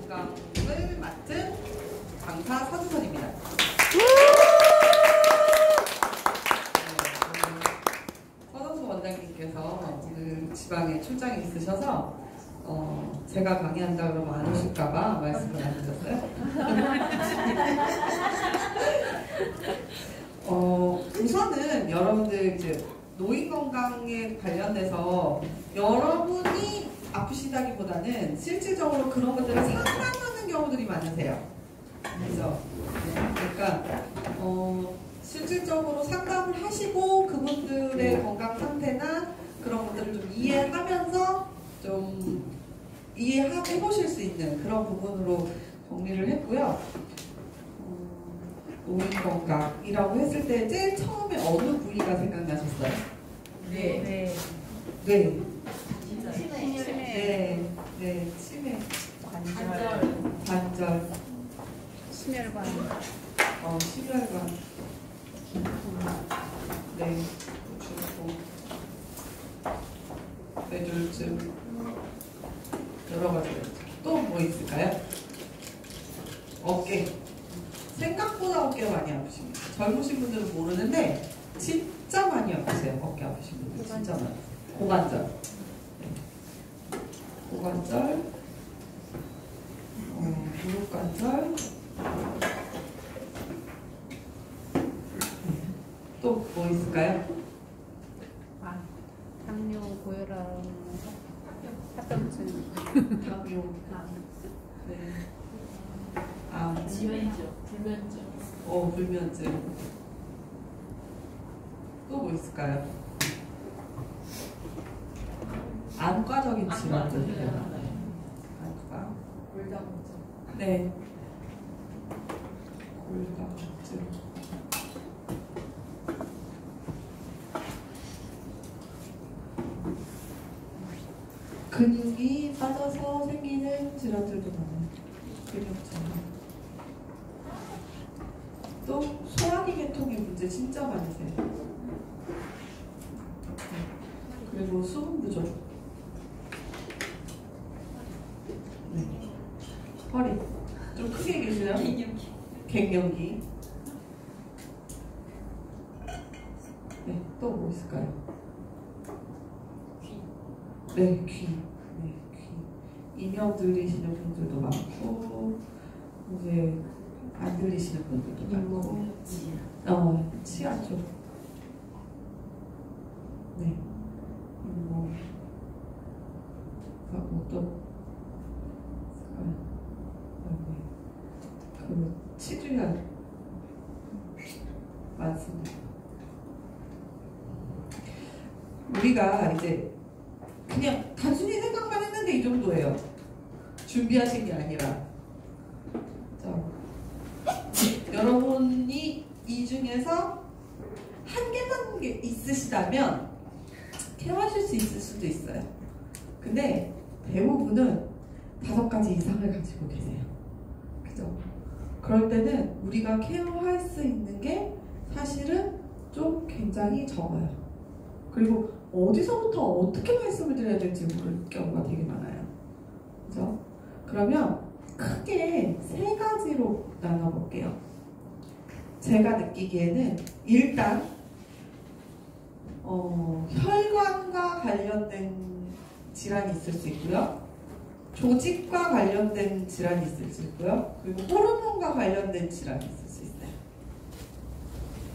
건강을 맡은 강사 서주선입니다. 서정수 원장님께서 오늘 지방에 출장이 있으셔서 제가 강의한다 그러면 안 오실까봐 말씀을 안 드렸어요. 우선은 여러분들 이제 노인 건강에 관련돼서 여러분이 아프시다기보다는 실질적으로 그런 것들을 상담하는 경우들이 많으세요. 그죠? 그러니까 실질적으로 상담을 하시고 그분들의 건강 상태나 그런 것들을 좀 이해하면서 좀 이해해 보실 수 있는 그런 부분으로 정리를 했고요. 노인 건강이라고 했을 때 제일 처음에 어느 부위가 생각나셨어요? 네. 네. 치매. 네, 치매. 관절. 심혈관. 심혈관. 네. 중풍. 뇌졸중. 여러 가지가 있죠. 또 뭐 있을까요? 어깨. 생각보다 어깨가 많이 아프십니다. 젊으신 분들은 모르는데 진짜 많이 아프세요. 어깨 아프신 분들 진짜 많아요. 고관절. 네. 고관절. 무릎 관절. 또 뭐 있을까요? 당뇨, 고혈압, 합병증, 당뇨. 네. 불면증. 또 뭐 있을까요? 안과적인 질환들이요. 안과. 네. 골다공증. 근육이 빠져서 생기는 질환들도 많아요. 근육처럼. 또 소화기 계통의 문제 진짜 많으세요. 그리고 수분 부족. 네. 허리 좀 크게 얘기해주세요. 갱년기. 네, 또 뭐 있을까요? 네, 귀. 네, 귀. 이명 들리시는 분들도 많고 이제 안 들리시는 분들도 많고. 치아 쪽. 네. 하고 또 그 치주혈 많습니다. 우리가 이제 그냥 단순히 생각만 했는데 이 정도예요. 준비하신 게 아니라. 자, 여러분이 이 중에서 한 개만 있으시다면 케어하실 수 있을 수도 있어요. 근데 대부분은 5가지 이상을 가지고 계세요. 그죠? 그럴 때는 우리가 케어할 수 있는 게 사실은 좀 굉장히 적어요. 그리고 어디서부터 어떻게 말씀을 드려야 될지 모를 경우가 되게 많아요. 그죠? 그러면 크게 3가지로 나눠볼게요. 제가 느끼기에는 일단 혈관과 관련된 질환이 있을 수 있고요. 조직과 관련된 질환이 있을 수 있고요. 그리고 호르몬과 관련된 질환이 있을 수 있어요.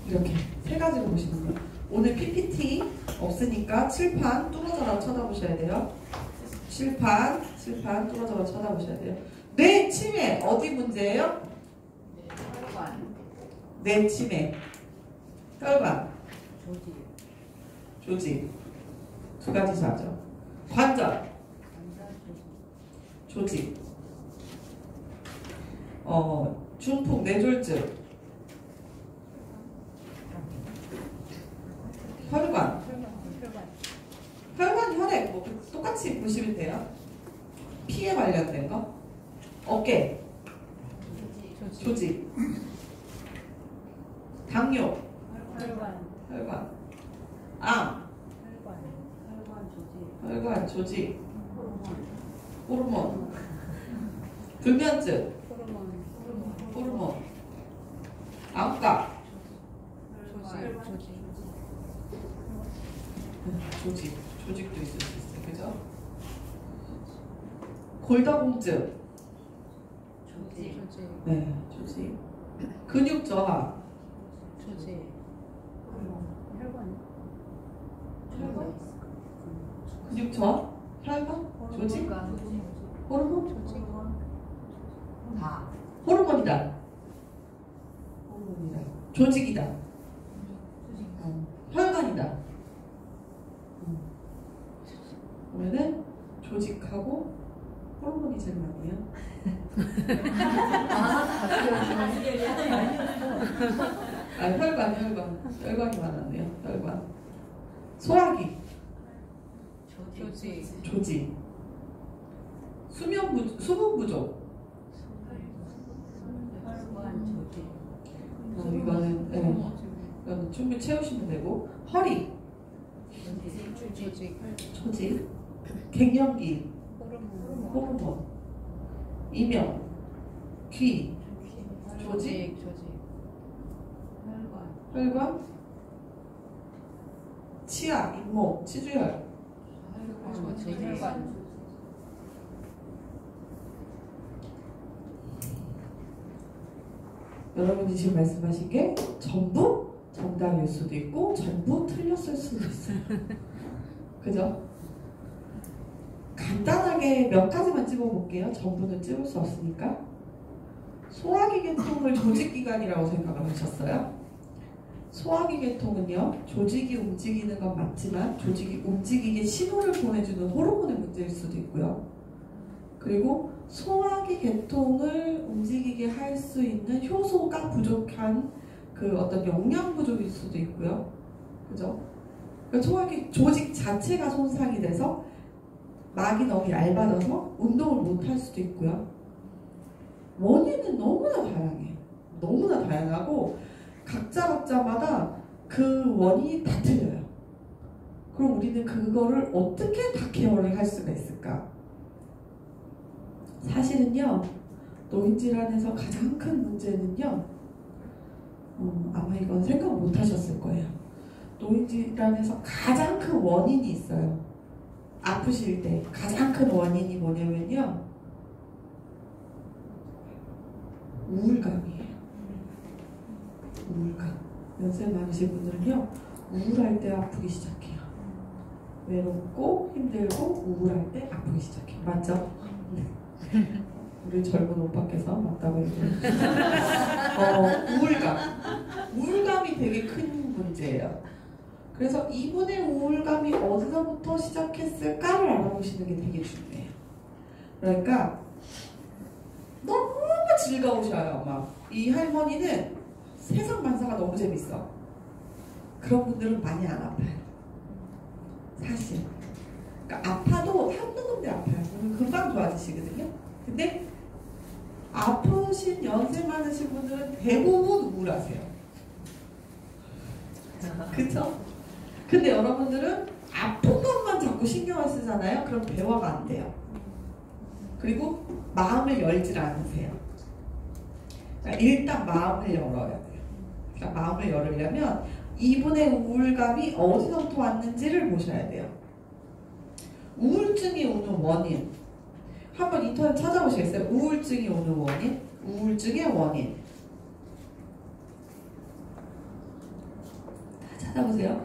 이렇게 3가지로 보시면 돼요. 오늘 PPT 없으니까 칠판 뚫어져라 쳐다보셔야 돼요. 칠판 뚫어져라 쳐다보셔야 돼요. 뇌 치매 어디 문제예요? 뇌 치매. 혈관. 조직. 2가지 자죠. 관절. 조직. 중풍, 뇌졸중. 혈관. 혈액 뭐 똑같이 보시면 돼요. 피에 관련된 거. 어깨. 조직. 당뇨. 혈관. 암. 혈관, 조직. 호르몬. 불면증, 호르몬. 호르몬. 암과, 조직. 조직도 있을 수 있어요. 그죠? 골다공증, 조직. 네, 조직. 근육 저하, 조직. 혈관. 근육 저하, 혈관, 조직, 호르몬, 조직. 다. 호르몬이다. 조직이다. 혈관이다. 그러면은 조직하고 호르몬이 제일 많네요. 아, 혈관이 많았네요. 혈관. 소화기, 조직. 조직. 수분 부족. 이거는 충분히 채우시면 되고. 허리, 조직. 조직. 갱년기, 호르몬. 호르몬. 이명, 귀, 조직, 혈관, 치아, 잇몸, 치주혈. 조직. 혈관. 여러분이 지금 말씀하신 게 전부 정답일 수도 있고 전부 틀렸을 수도 있어요. 그죠? 간단하게 몇 가지만 찝어볼게요. 전부는 찝을 수 없으니까. 소화기 계통을 조직기관이라고 생각을 하셨어요. 소화기 계통은요, 조직이 움직이는 건 맞지만 조직이 움직이게 신호를 보내주는 호르몬의 문제일 수도 있고요. 그리고 소화기 계통을 움직이게 할 수 있는 효소가 부족한 그 어떤 영양 부족일 수도 있고요. 그죠? 그러니까 소화기 조직 자체가 손상이 돼서 막이 너무 얇아져서 운동을 못 할 수도 있고요. 원인은 너무나 다양해요. 너무나 다양하고 각자마다 그 원인이 다 틀려요. 그럼 우리는 그거를 어떻게 다 케어를 할 수가 있을까? 사실은요, 노인질환에서 가장 큰 문제는요, 아마 이건 생각 못 하셨을 거예요. 노인질환에서 가장 큰 원인이 있어요. 아프실 때 가장 큰 원인이 뭐냐면요, 우울감이에요. 우울감. 연세 많으신 분들은요, 우울할 때 아프기 시작해요. 외롭고 힘들고 우울할 때 아프기 시작해요. 맞죠? 우리 젊은 오빠께서 맞다고 얘기해요. 우울감. 우울감이 되게 큰 문제예요. 그래서 이분의 우울감이 어디서부터 시작했을까를 알아보시는 게 되게 중요해요. 그러니까 너무 즐거우셔요. 막 이 할머니는 세상 만사가 너무 재밌어. 그런 분들은 많이 안 아파요. 사실. 그러니까 아파도 한두 군데 아파요. 금방 좋아지시거든요. 근데 아프신 연세 많으신 분들은 대부분 우울하세요. 그쵸? 근데 여러분들은 아픈 것만 자꾸 신경을 쓰잖아요. 그럼 대화가 안 돼요. 그리고 마음을 열질 않으세요. 그러니까 일단 마음을 열어야 돼요. 그러니까 마음을 열으려면 이분의 우울감이 어디서부터 왔는지를 보셔야 돼요. 우울증이 오는 원인. 한번 인터넷 찾아보시겠어요? 우울증이 오는 원인? 우울증의 원인. 다 찾아보세요.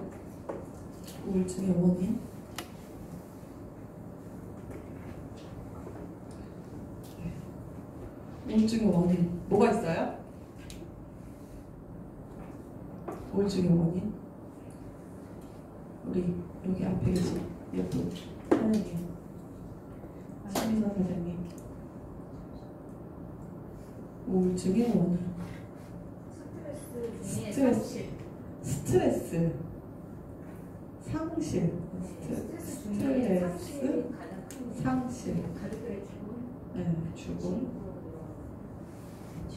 우울증의 원인. 우울증의 원인. 뭐가 있어요? 우울증의 원인. 우리 여기 앞에 계신 예쁜 사장님, 심리사 사장님. 우울증의 원인. 스트레스. 상실. 상실. 네, 죽음.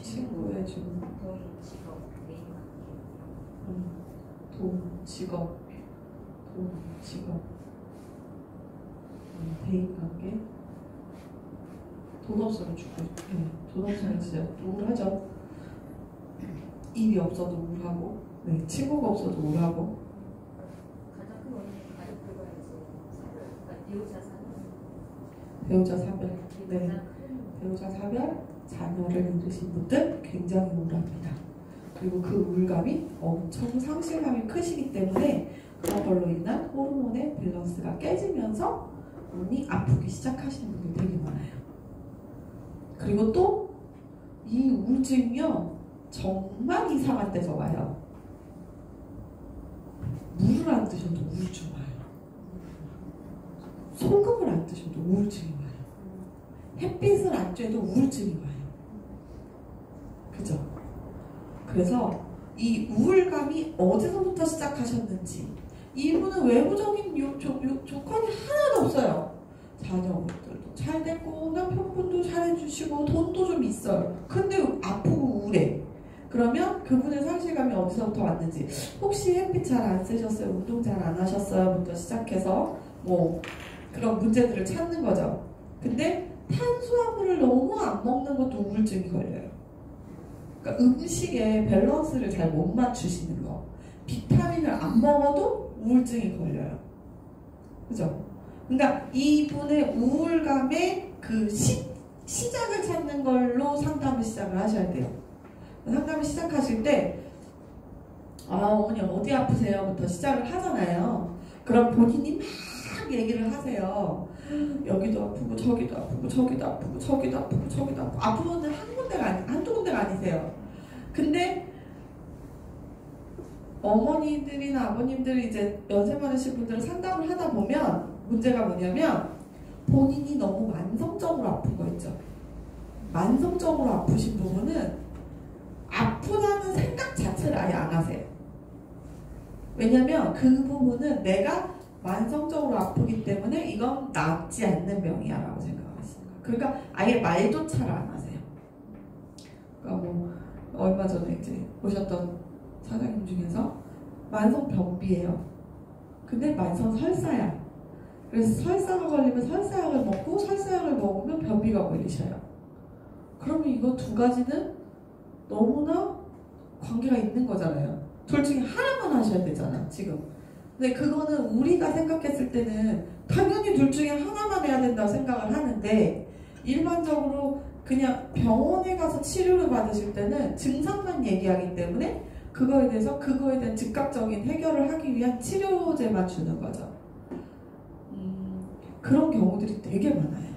친구의 죽음. 직업. 대인관계. 돈 없으면 죽고, 돈 없으면 진짜 우울하죠. 일이 없어도 우울하고, 친구가 없어도 우울하고. 가장 큰 원인이 가족들과 이제 배우자 사랑. 배우자 사별, 배우자 사별, 자녀를 잃으신 분들 굉장히 우울합니다. 그리고 그 우울감이 엄청 상실감이 크시기 때문에 그런 걸로 인한 호르몬의 밸런스가 깨지면서 몸이 아프기 시작하시는 분들이 되게 많아요. 그리고 또 이 우울증이요 정말 이상한 데서 와요. 물을 안 드셔도 우울증 와요. 소금을 안 드셔도 우울증이 와요. 햇빛을 안 쬐도 우울증이 와요. 그죠? 그래서 이 우울감이 어디서부터 시작하셨는지, 이분은 외부적인 조건이 하나도 없어요. 자녀분들도 잘 됐고 남편분도 잘해주시고 돈도 좀 있어요. 근데 아프고 우울해. 그러면 그분의 상실감이 어디서부터 왔는지, 혹시 햇빛 잘 안 쓰셨어요? 운동 잘 안 하셨어요? 부터 시작해서 뭐 그런 문제들을 찾는 거죠. 근데 탄수화물을 너무 안 먹는 것도 우울증이 걸려요. 그러니까 음식의 밸런스를 잘 못 맞추시는 거, 비타민을 안 먹어도 우울증이 걸려요. 그죠? 그러니까 이분의 우울감의 그 시작을 찾는 걸로 상담을 시작을 하셔야 돼요. 상담을 시작하실 때 어머니 어디 아프세요?부터 시작을 하잖아요. 그럼 본인이 막 얘기를 하세요. 여기도 아프고 저기도 아프고 저기도 아프고 저기도 아프고 저기도 아프고, 아프면 한두 군데가 아니세요. 근데 어머니들이나 아버님들이 이제 연세 많으신 분들을 상담을 하다 보면 문제가 뭐냐면, 본인이 너무 만성적으로 아픈 거 있죠. 만성적으로 아프신 부분은 아프다는 생각 자체를 아예 안 하세요. 왜냐면 그 부분은 내가 만성적으로 아프기 때문에 이건 낫지 않는 병이야 라고 생각하시는 거예요. 그러니까 아예 말조차를 안 하세요. 그러니까 뭐 얼마 전에 이제 오셨던 사장님 중에서 만성변비예요. 근데 만성 설사야. 그래서 설사가 걸리면 설사약을 먹고 설사약을 먹으면 변비가 걸리셔요. 그러면 이거 두 가지는 너무나 관계가 있는 거잖아요. 둘 중에 하나만 하셔야 되잖아 지금. 근데 그거는 우리가 생각했을 때는 당연히 둘 중에 하나만 해야 된다고 생각을 하는데, 일반적으로 그냥 병원에 가서 치료를 받으실 때는 증상만 얘기하기 때문에 그거에 대한 즉각적인 해결을 하기 위한 치료제만 주는 거죠. 그런 경우들이 되게 많아요.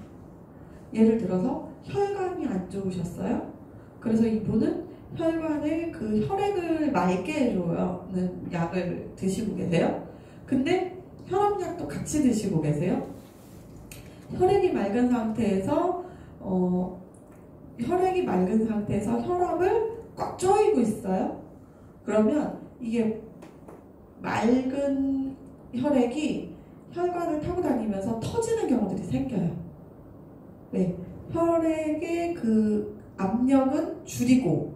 예를 들어서 혈관이 안 좋으셨어요. 그래서 이분은 혈관을 그 혈액을 맑게 해주는 약을 드시고 계세요. 근데 혈압약도 같이 드시고 계세요. 혈액이 맑은 상태에서 혈압을 꽉 조이고 있어요. 그러면 이게 맑은 혈액이 혈관을 타고 다니면서 터지는 경우들이 생겨요. 왜? 혈액의 그 압력은 줄이고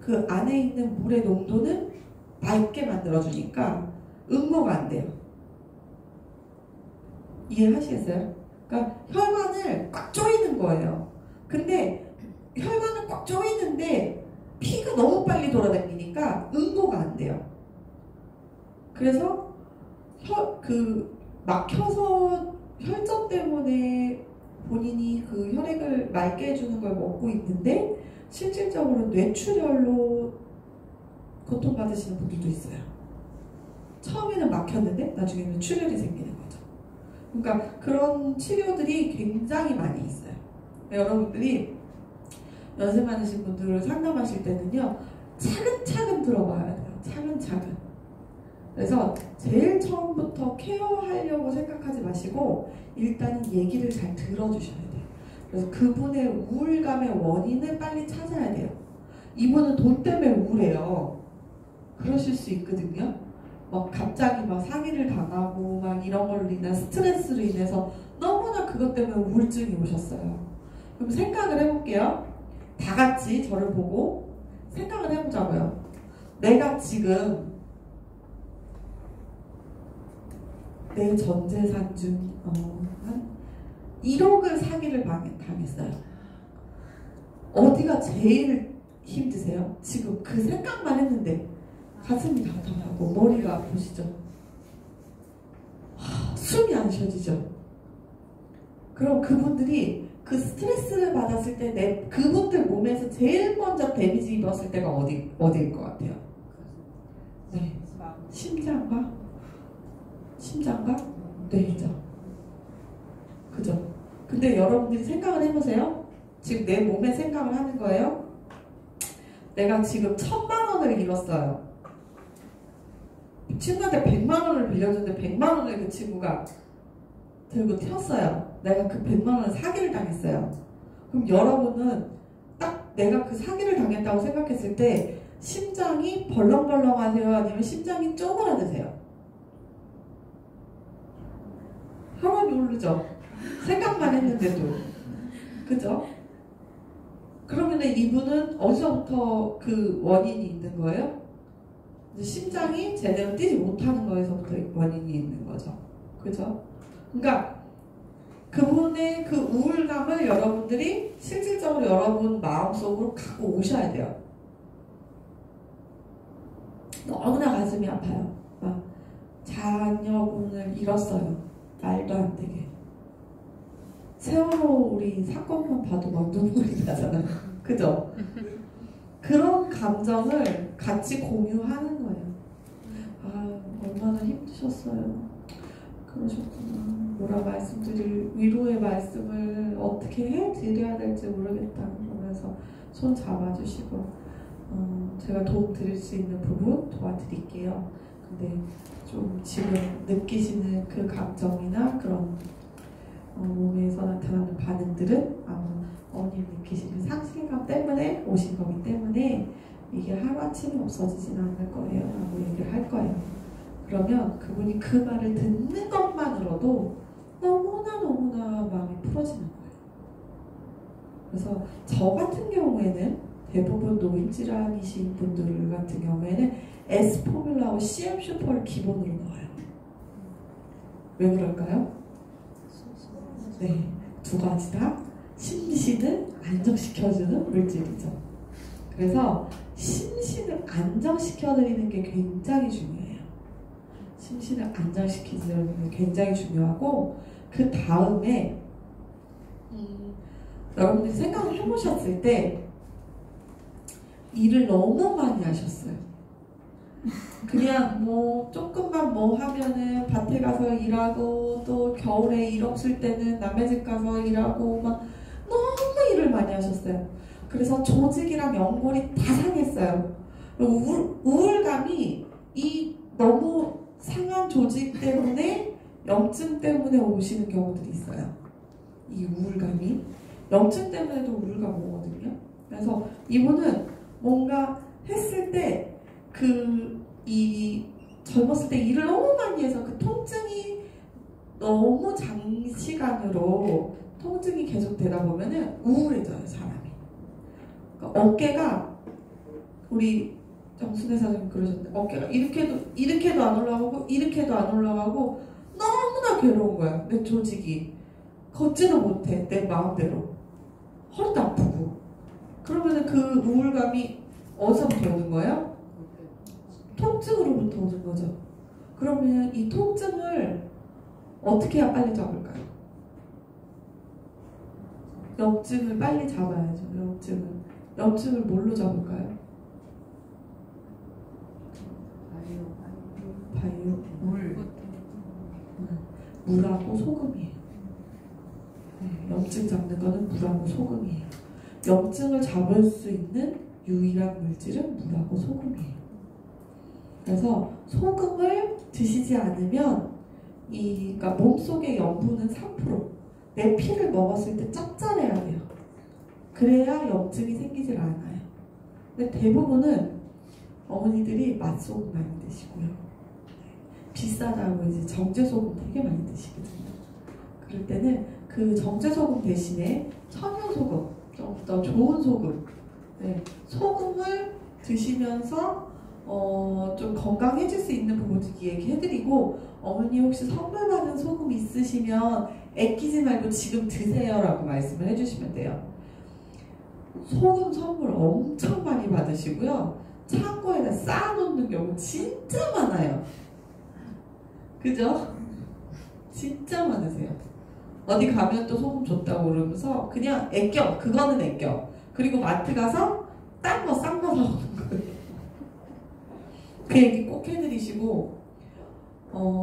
그 안에 있는 물의 농도는 맑게 만들어주니까 응고가 안 돼요. 이해하시겠어요? 그러니까 혈관을 꽉 조이는 거예요. 근데 혈관을 꽉 조이는데 피가 너무 빨리 돌아다니니까 응고가 안 돼요. 그래서 막혀서 혈전 때문에 본인이 그 혈액을 맑게 해주는 걸 먹고 있는데 실질적으로 뇌출혈로 고통받으시는 분들도 있어요. 처음에는 막혔는데 나중에는 출혈이 생기는 거죠. 그러니까 그런 치료들이 굉장히 많이 있어요. 여러분들이 연세 많으신 분들을 상담하실 때는요, 차근차근 들어봐야 돼요. 차근차근. 그래서 제일 처음부터 케어하려고 생각하지 마시고 일단은 얘기를 잘 들어주셔야 돼요. 그래서 그분의 우울감의 원인을 빨리 찾아야 돼요. 이분은 돈 때문에 우울해요. 그러실 수 있거든요. 막 갑자기 막 사기를 당하고 막 이런 걸로 인한 스트레스로 인해서 너무나 그것 때문에 우울증이 오셨어요. 그럼 생각을 해볼게요. 다 같이 저를 보고 생각을 해보자고요. 내가 지금 내 전 재산 중 한 1억을 사기를 당했어요. 어디가 제일 힘드세요? 지금 그 생각만 했는데 가슴이 답답하고 머리가 아프시죠? 숨이 안 쉬어지죠? 그럼 그분들이 그 스트레스를 받았을 때 그분들 몸에서 제일 먼저 데미지 입었을 때가 어디일 것 같아요? 네. 심장과 뇌죠. 그죠? 근데 여러분들이 생각을 해보세요. 지금 내 몸에 생각을 하는 거예요. 내가 지금 1000만 원을 잃었어요. 친구한테 100만 원을 빌려줬는데 100만 원을 그 친구가 들고 튀었어요. 내가 그 100만 원 사기를 당했어요. 그럼 여러분은 딱 내가 그 사기를 당했다고 생각했을 때 심장이 벌렁벌렁하세요? 아니면 심장이 쪼그라드세요? 하루이 오르죠? 생각만 했는데도. 그죠? 그러면 이분은 어디서부터 그 원인이 있는 거예요? 심장이 제대로 뛰지 못하는 거에서부터 원인이 있는 거죠. 그죠? 그러니까 그분의 그 우울감을 여러분들이 실질적으로 여러분 마음속으로 갖고 오셔야 돼요. 너무나 가슴이 아파요. 막 자녀분을 잃었어요. 말도 안 되게. 세월호 우리 사건만 봐도 막 눈물이 나잖아요. 그죠? 그런 감정을 같이 공유하는 거예요. 아, 얼마나 힘드셨어요. 그러셨구나. 뭐라 말씀드릴, 위로의 말씀을 어떻게 해드려야 될지 모르겠다. 그러면서 손 잡아주시고, 제가 도움 드릴 수 있는 부분 도와드릴게요. 근데 좀 지금 느끼시는 그 감정이나 그런 몸에서 나타나는 반응들은 아마 어머님 느끼시는 상실감 때문에 오신 거기 때문에 이게 하루아침에 없어지진 않을 거예요 라고 얘기를 할 거예요. 그러면 그분이 그 말을 듣는 것만으로도 너무나 마음이 풀어지는 거예요. 그래서 저 같은 경우에는 대부분 노인질환이신 분들 같은 경우에는 S 포뮬라하고 CM 슈퍼를 기본으로 넣어요. 왜 그럴까요? 네, 두 가지 다 심신을 안정시켜주는 물질이죠. 그래서 심신을 안정시켜드리는 게 굉장히 중요해요. 심신을 안정시키는 게 굉장히 중요하고 그 다음에 여러분들이 생각을 해보셨을 때 일을 너무 많이 하셨어요. 그냥 뭐 조금만 뭐 하면은 밭에 가서 일하고 또 겨울에 일 없을 때는 남의 집 가서 일하고 막 너무 일을 많이 하셨어요. 그래서 조직이랑 연골이 다 상했어요. 우울감이 이 너무 상한 조직 때문에 염증 때문에 오시는 경우들이 있어요. 이 우울감이 염증 때문에도 우울감 오거든요. 그래서 이분은 뭔가 했을 때 젊었을 때 일을 너무 많이 해서 그 통증이 너무 장시간으로 통증이 계속 되다 보면은 우울해져요, 사람이. 그러니까 어깨가, 우리 정순애 사장님 그러셨는데, 어깨가 이렇게도 안 올라가고, 이렇게도 안 올라가고, 너무나 괴로운 거야, 내 조직이. 걷지도 못해, 내 마음대로. 허리도 아프고. 그러면은 그 우울감이 어디서부터 오는 거예요? 통증으로부터 오는 거죠. 그러면 이 통증을 어떻게 해야 빨리 잡을까요? 염증을 빨리 잡아야죠. 염증을 뭘로 잡을까요? 바이오? 물하고 소금이에요. 네, 염증 잡는 거는 물하고 소금이에요. 염증을 잡을 수 있는 유일한 물질은 물하고 소금이에요. 그래서 소금을 드시지 않으면 그러니까 몸속의 염분은 3%. 내 피를 먹었을 때 짭짤해야 돼요. 그래야 염증이 생기질 않아요. 근데 대부분은 어머니들이 맛소금 많이 드시고요. 비싸다고 이제 정제소금 되게 많이 드시거든요. 그럴 때는 그 정제소금 대신에 천연소금, 좀 더 좋은 소금, 네, 소금을 드시면서 좀 건강해질 수 있는 부분들 얘기해드리고, 어머니 혹시 선물 받은 소금 있으시면 아끼지 말고 지금 드세요라고 말씀을 해주시면 돼요. 소금 선물 엄청 많이 받으시고요. 창고에다 쌓아놓는 경우 진짜 많아요. 그죠? 진짜 많으세요. 어디 가면 또 소금 줬다고 그러면서 그냥 아껴. 그거는 아껴. 그리고 마트 가서 딴 거 싼 거 사오는 거예요. 그 얘기 꼭 해드리시고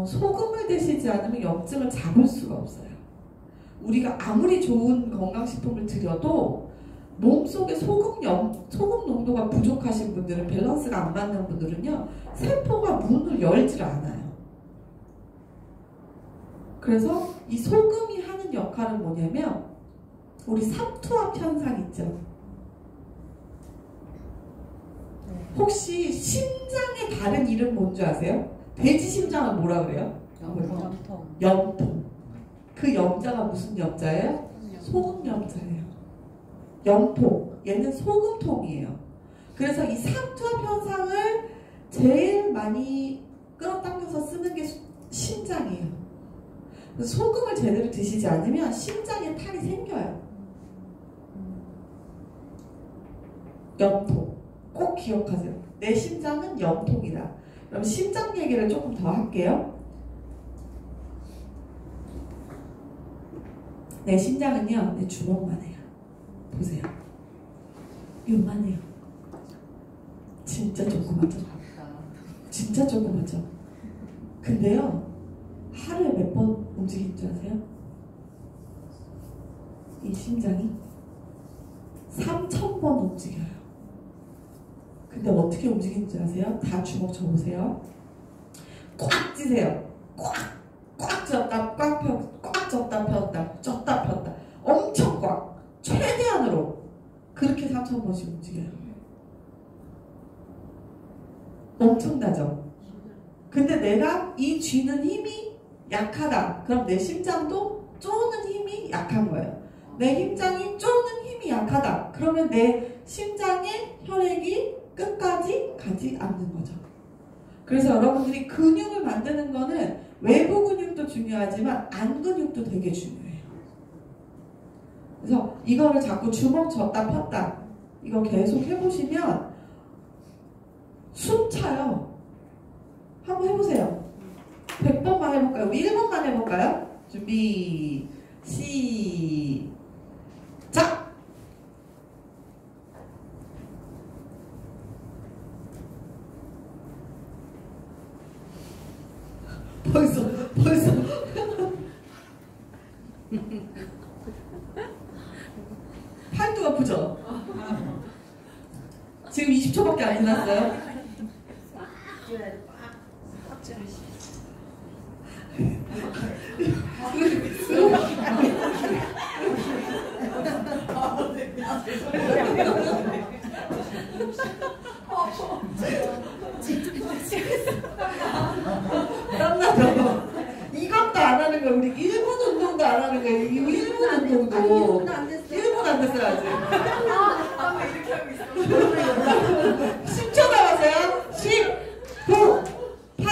소금을 드시지 않으면 염증을 잡을 수가 없어요. 우리가 아무리 좋은 건강식품을 드려도 몸속에 소금 농도가 부족하신 분들은, 밸런스가 안 맞는 분들은요, 세포가 문을 열지를 않아요. 그래서 이 소금이 하는 역할은 뭐냐면 우리 삼투압 현상 있죠. 혹시 심장의 다른 이름 뭔지 아세요? 돼지 심장은 뭐라 그래요? 염통. 염통. 그 염자가 무슨 염자예요? 소금 염자예요. 염통. 얘는 소금통이에요. 그래서 이 삼투압 현상을 제일 많이 끌어당겨서 쓰는 게 심장이에요. 그래서 소금을 제대로 드시지 않으면 심장에 탈이 생겨요. 염통. 꼭 기억하세요. 내 심장은 염통이다. 그럼 심장 얘기를 조금 더 할게요. 내 심장은요, 내 주먹만 해요. 보세요. 요만해요. 진짜 조그맣죠? 진짜 조그맣죠? 근데요, 하루에 몇 번 움직이는 줄 아세요? 이 심장이 3,000번 움직여요. 근데 어떻게 움직이는 줄 아세요? 다 주먹 쳐보세요. 꽉 찌세요. 꽉 졌다 꽉 펴, 꽉 졌다 폈다, 졌다 폈다. 엄청 꽉, 최대한으로 그렇게 3,000번씩 움직여요. 엄청나죠? 근데 내가 이 쥐는 힘이 약하다. 그럼 내 심장도 쪼는 힘이 약한 거예요. 내 심장이 쪼는 힘이 약하다. 그러면 내 심장의 혈액이 끝까지 가지 않는 거죠. 그래서 여러분들이 근육을 만드는 거는 외부 근육도 중요하지만 안 근육도 되게 중요해요. 그래서 이거를 자꾸 주먹 졌다 폈다 이거 계속 해보시면 숨 차요. 한번 해보세요. 100번만 해볼까요? 1번만 해볼까요? 준비 시작! 벌써 팔뚝 아프죠? 지금 20초밖에 안 지났어요. 땀나죠? 이것도 안 하는 거야. 우리 1분 운동도 안 하는 거야. 1분 운동도 1분 안 됐어요 아직. 이렇게 하고 있어. 10초 남았어요. 10, 9, 8,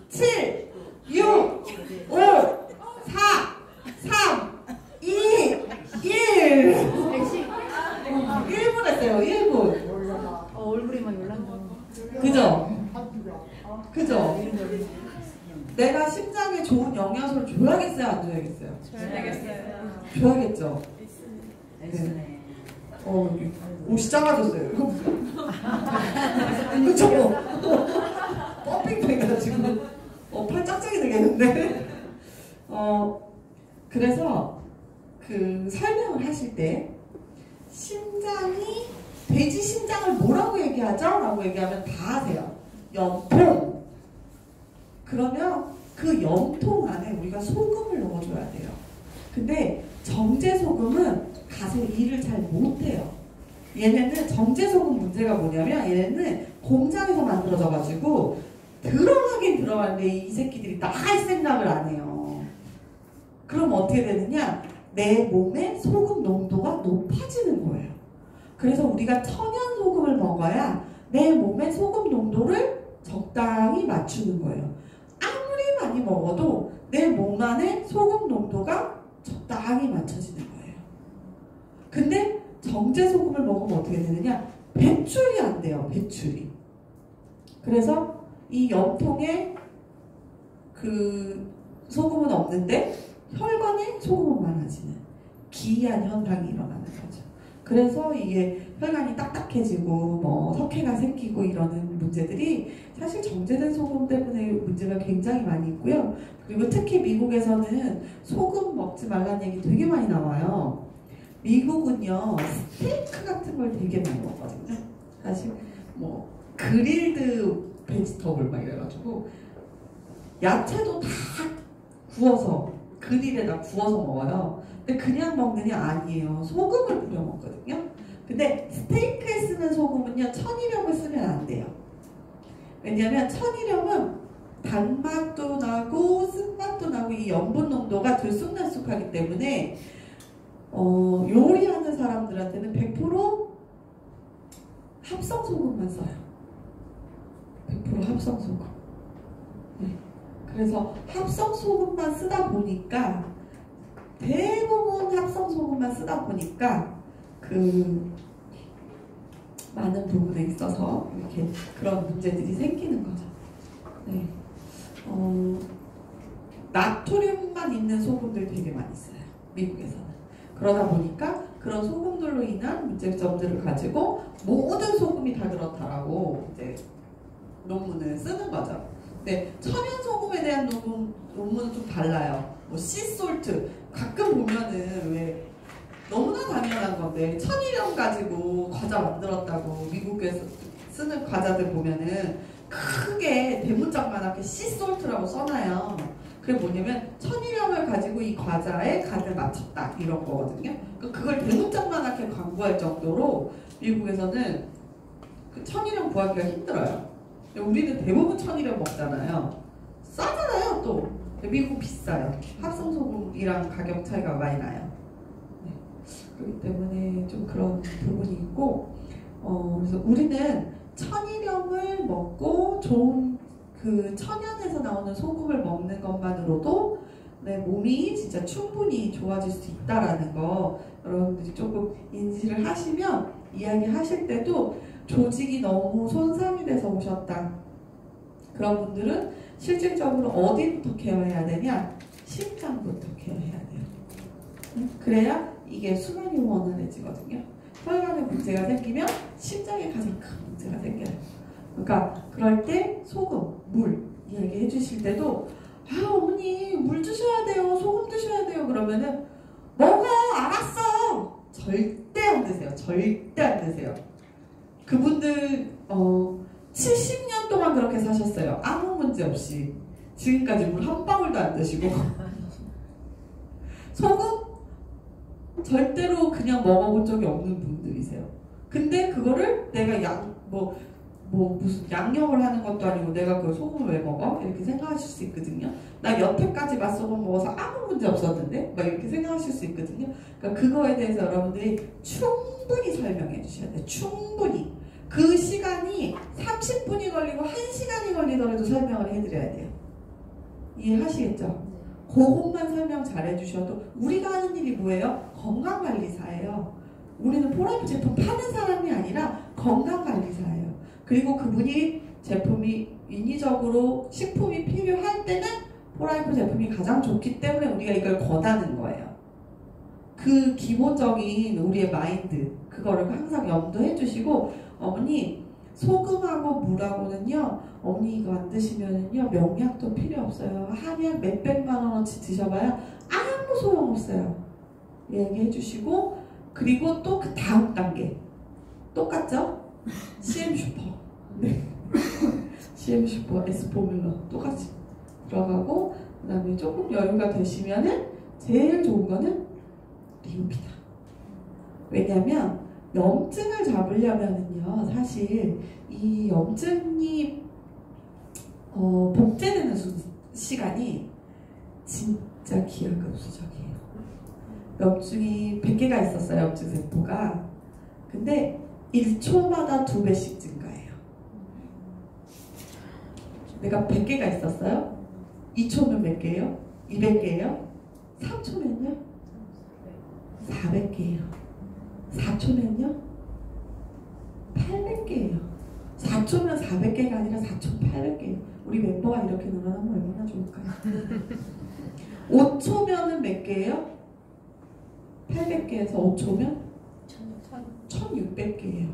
7, 6, 5, 4, 3, 2, 1. 1분 했어요. 1분. 얼굴이 막 열난다. 그죠? 그죠? 내가 심장에 좋은 영양소를 줘야겠어요? 안 줘야겠어요? 줘야겠죠? 네. 여기 옷이 작아졌어요. 그쵸? 펌핑 돼가지고 팔 짝짝이 되겠는데. 그래서 그 설명을 하실 때 심장이 돼지 심장을 뭐라고 얘기하죠? 라고 얘기하면 다 아세요. 염통. 그러면 그 염통 안에 우리가 소금을 넣어줘야 돼요. 근데 정제소금은 가서 일을 잘 못해요. 얘네는 정제소금 문제가 뭐냐면 얘네는 공장에서 만들어져가지고 들어가긴 들어가는데 이 새끼들이 나갈 생각을 안 해요. 그럼 어떻게 되느냐? 내 몸의 소금 농도가 높아지는 거예요. 그래서 우리가 천연 소금을 먹어야 내 몸의 소금 농도를 적당히 맞추는 거예요. 아무리 많이 먹어도 내 몸 안에 소금 농도가 적당히 맞춰지는 거예요. 근데 정제 소금을 먹으면 어떻게 되느냐? 배출이 안 돼요. 배출이. 그래서 이 염통에 그 소금은 없는데 혈관에 소금은 많아지는 기이한 현상이 일어나는 거죠. 그래서 이게 혈관이 딱딱해지고 뭐 석회가 생기고 이러는 문제들이 사실 정제된 소금 때문에 문제가 굉장히 많이 있고요. 그리고 특히 미국에서는 소금 먹지 말라는 얘기 되게 많이 나와요. 미국은요 스테이크 같은 걸 되게 많이 먹거든요. 사실 뭐 그릴드 베지터블 막 이래가지고 야채도 다 구워서 그릴에다 구워서 먹어요. 근데 그냥 먹는 게 아니에요. 소금을 뿌려 먹거든요. 근데 스테이크에 쓰는 소금은요 천일염을 쓰면 안 돼요. 왜냐하면 천일염은 단맛도 나고 쓴맛도 나고 이 염분 농도가 들쑥날쑥하기 때문에 요리하는 사람들한테는 100% 합성 소금만 써요. 100% 합성 소금. 네. 그래서 합성 소금만 쓰다 보니까 대부분 합성 소금만 쓰다 보니까 그 많은 부분에 있어서 이렇게 그런 문제들이 생기는 거죠. 네. 나트륨만 있는 소금들 되게 많이 써요. 미국에서는. 그러다 보니까 그런 소금들로 인한 문제점들을 가지고 모든 소금이 다 그렇다라고 이제 논문을 쓰는 거죠. 근데 천연 소금에 대한 논문은 좀 달라요. 뭐 씨솔트 가끔 보면은 왜 너무나 당연한 건데 천일염 가지고 과자 만들었다고 미국에서 쓰는 과자들 보면은 크게 대문짝만하게 씨솔트라고 써놔요. 그게 뭐냐면 천일염을 가지고 이 과자에 간을 맞췄다 이런 거거든요. 그걸 대문짝만하게 광고할 정도로 미국에서는 그 천일염 구하기가 힘들어요. 우리는 대부분 천일염 먹잖아요. 싸잖아요 또. 미국 비싸요. 합성소금이랑 가격 차이가 많이 나요. 네. 그렇기 때문에 좀 그런 부분이 있고 그래서 우리는 천일염을 먹고 좋은 그 천연에서 나오는 소금을 먹는 것만으로도 내 몸이 진짜 충분히 좋아질 수 있다라는 거 여러분들이 조금 인지를 하시면 이야기하실 때도 조직이 너무 손상이 돼서 오셨다. 그런 분들은 실질적으로 어디부터 케어해야 되냐? 심장부터 케어해야 돼요. 그래야 이게 수면이 원활해지거든요. 혈관에 문제가 생기면 심장에 가장 큰 문제가 생겨요. 그러니까 그럴 때 소금, 물 이야기해 주실 때도 어머니 물 드셔야 돼요. 소금 드셔야 돼요. 그러면은 먹어 알았어. 절대 안 드세요. 절대 안 드세요. 그분들 70년 동안 그렇게 사셨어요. 아무 문제 없이. 지금까지 물 한 방울도 안 드시고. 소금 절대로 그냥 먹어본 적이 없는 분들이세요. 근데 그거를 내가 무슨 양념을 하는 것도 아니고 내가 그걸 소금을 왜 먹어? 이렇게 생각하실 수 있거든요. 나 여태까지 맛소금 먹어서 아무 문제 없었는데? 막 이렇게 생각하실 수 있거든요. 그러니까 그거에 대해서 여러분들이 충분히 설명해 주셔야 돼요. 충분히. 그 시간이 30분이 걸리고 1시간이 걸리더라도 설명을 해드려야 돼요. 이해하시겠죠? 그것만 설명 잘 해주셔도 우리가 하는 일이 뭐예요? 건강관리사예요. 우리는 포라이프 제품 파는 사람이 아니라 건강관리사예요. 그리고 그분이 제품이 인위적으로 식품이 필요할 때는 포라이프 제품이 가장 좋기 때문에 우리가 이걸 권하는 거예요. 그 기본적인 우리의 마인드 그거를 항상 염두해 주시고 어머니 소금하고 물하고는요 어머니 이거 안 드시면은요 명약도 필요 없어요. 한약 몇백만 원어치 드셔봐야 아무 소용없어요. 얘기해 주시고 그리고 또 그 다음 단계 똑같죠? CM 슈퍼 네. CM 슈퍼 에스포뮬러 똑같이 들어가고 그 다음에 조금 여유가 되시면은 제일 좋은 거는 리우피다. 왜냐면 염증을 잡으려면은요 사실 이 염증이 복제되는 시간이 진짜 기하급수적이에요. 염증이 100개가 있었어요. 염증세포가. 근데 1초마다 2배씩 증가해요. 내가 100개가 있었어요. 2초면 몇 개예요? 200개예요? 3초면요? 400개예요. 4초면요? 800개예요. 4초면 400개가 아니라 4,800개예요. 우리 멤버가 이렇게 늘어나면 얼마나 좋을까요? 5초면은 몇 개예요? 800개에서 5초면? 1600개예요.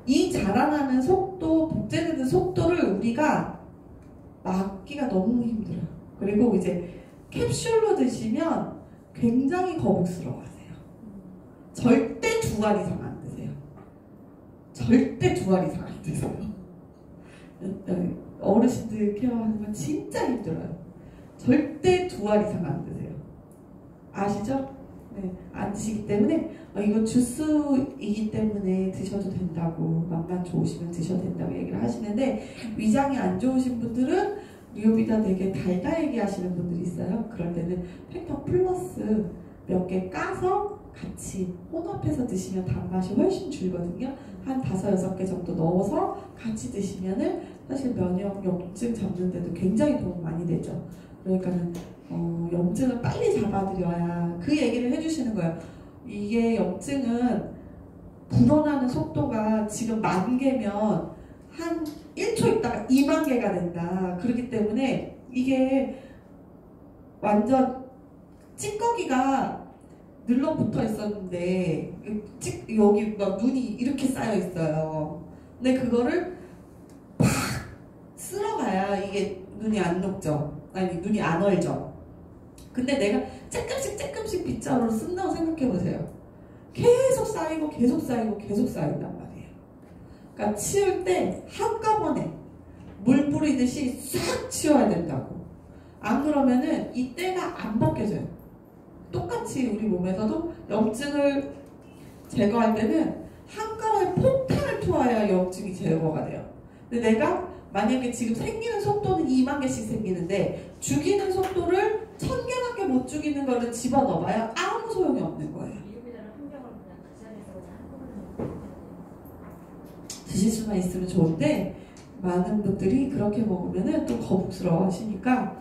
이 자라나는 속도, 복제되는 속도를 우리가 막기가 너무 힘들어요. 그리고 이제 캡슐로 드시면 굉장히 거북스러워하세요. 절대 2알 이상 안 드세요. 절대 2알 이상 안 드세요. 어르신들 케어하는 건 진짜 힘들어요. 절대 2알 이상 안 드세요. 아시죠? 네, 안 드시기 때문에 이거 주스이기 때문에 드셔도 된다고, 맛만 좋으시면 드셔도 된다고 얘기를 하시는데, 위장이 안 좋으신 분들은 리오비타 되게 달달하게 하시는 분들이 있어요. 그럴 때는 팩터 플러스 몇 개 까서 같이 혼합해서 드시면 단맛이 훨씬 줄거든요. 한 5, 6개 정도 넣어서 같이 드시면은 사실 면역 염증 잡는데도 굉장히 도움 많이 되죠. 그러니까는 염증을 빨리 잡아드려야, 그 얘기를 해주시는 거예요. 이게 염증은 불어나는 속도가 지금 10,000개면 한 1초 있다가 20,000개가 된다. 그렇기 때문에 이게 완전 찌꺼기가 늘러붙어 있었는데 여기 막 눈이 이렇게 쌓여 있어요. 근데 그거를 팍 쓸어가야 이게 눈이 안 녹죠. 아니, 눈이 안 얼죠. 근데 내가 조금씩 빗자루로 쓴다고 생각해보세요. 계속 쌓이고 계속 쌓이고 계속 쌓인단 말이에요. 그러니까 치울 때 한꺼번에 물 뿌리듯이 싹 치워야 된다고. 안 그러면은 이 때가 안 벗겨져요. 똑같이 우리 몸에서도 염증을 제거할 때는 한꺼번에 폭탄을 투하해야 염증이 제거가 돼요. 근데 내가 만약에 지금 생기는 속도는 20,000개씩 생기는데 죽이는 속도를 1,000개밖에 못 죽이는 거를 집어넣어봐야 아무 소용이 없는 거예요. 드실 수만 있으면 좋은데 많은 분들이 그렇게 먹으면 또 거북스러워 하시니까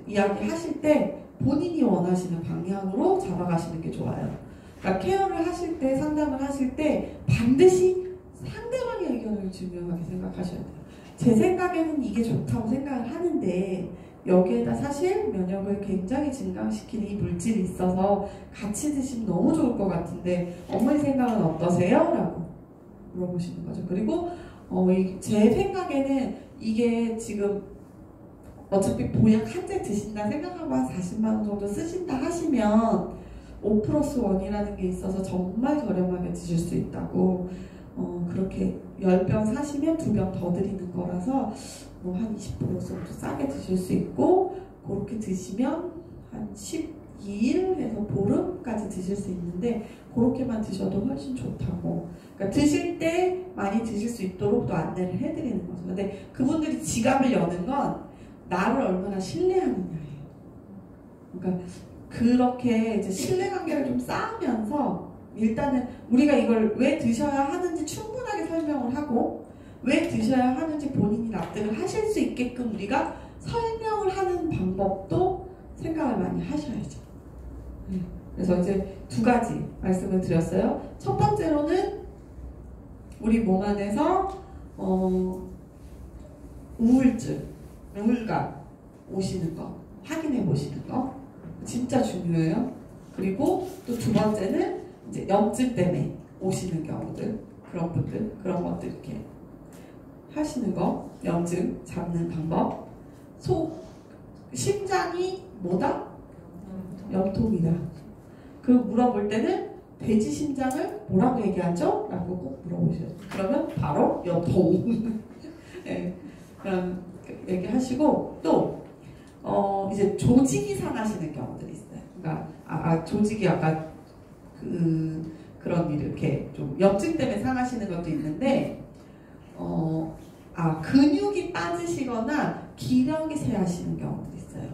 이야기 하실 때 본인이 원하시는 방향으로 잡아가시는 게 좋아요. 그러니까 케어를 하실 때, 상담을 하실 때 반드시 상대방의 의견을 중요하게 생각하셔야 돼요. 제 생각에는 이게 좋다고 생각을 하는데 여기에다 사실 면역을 굉장히 증강시키는 이 물질이 있어서 같이 드시면 너무 좋을 것 같은데 어머니 생각은 어떠세요? 라고 물어보시는 거죠. 그리고 제 생각에는 이게 지금 어차피 보약 한 재 드신다 생각하고 한 40만 원 정도 쓰신다 하시면 5+1이라는 게 있어서 정말 저렴하게 드실 수 있다고. 그렇게 10병 사시면 2병 더 드리는 거라서 한 20% 정도 싸게 드실 수 있고, 그렇게 드시면 한 12일에서 보름까지 드실 수 있는데 그렇게만 드셔도 훨씬 좋다고. 그러니까 드실 때 많이 드실 수 있도록 또 안내를 해드리는 거죠. 근데 그분들이 지갑을 여는 건 나를 얼마나 신뢰하느냐예요. 그러니까 그렇게 이제 신뢰관계를 좀 쌓으면서 일단은 우리가 이걸 왜 드셔야 하는지 충분하게 설명을 하고, 왜 드셔야 하는지 본인이 납득을 하실 수 있게끔 우리가 설명을 하는 방법도 생각을 많이 하셔야죠. 그래서 이제 2가지 말씀을 드렸어요. 첫 번째로는 우리 몸 안에서 우울증, 우울감 오시는 거 확인해 보시는 거 진짜 중요해요. 그리고 또 2번째는 이제 염증 때문에 오시는 경우들, 그런 분들, 그런 것들 이렇게 하시는 거, 염증 잡는 방법. 심장이 뭐다? 염통이다. 그 물어볼 때는 돼지 심장을 뭐라고 얘기하죠? 라고 꼭 물어보셔요. 그러면 바로 염통. 네, 그럼 얘기하시고, 또 이제 조직이 상하시는 경우들이 있어요. 그러니까 조직이 아까 그런 일 이렇게 좀 염증 때문에 상하시는 것도 있는데, 근육이 빠지시거나 기력이 쇠하시는 경우도 있어요.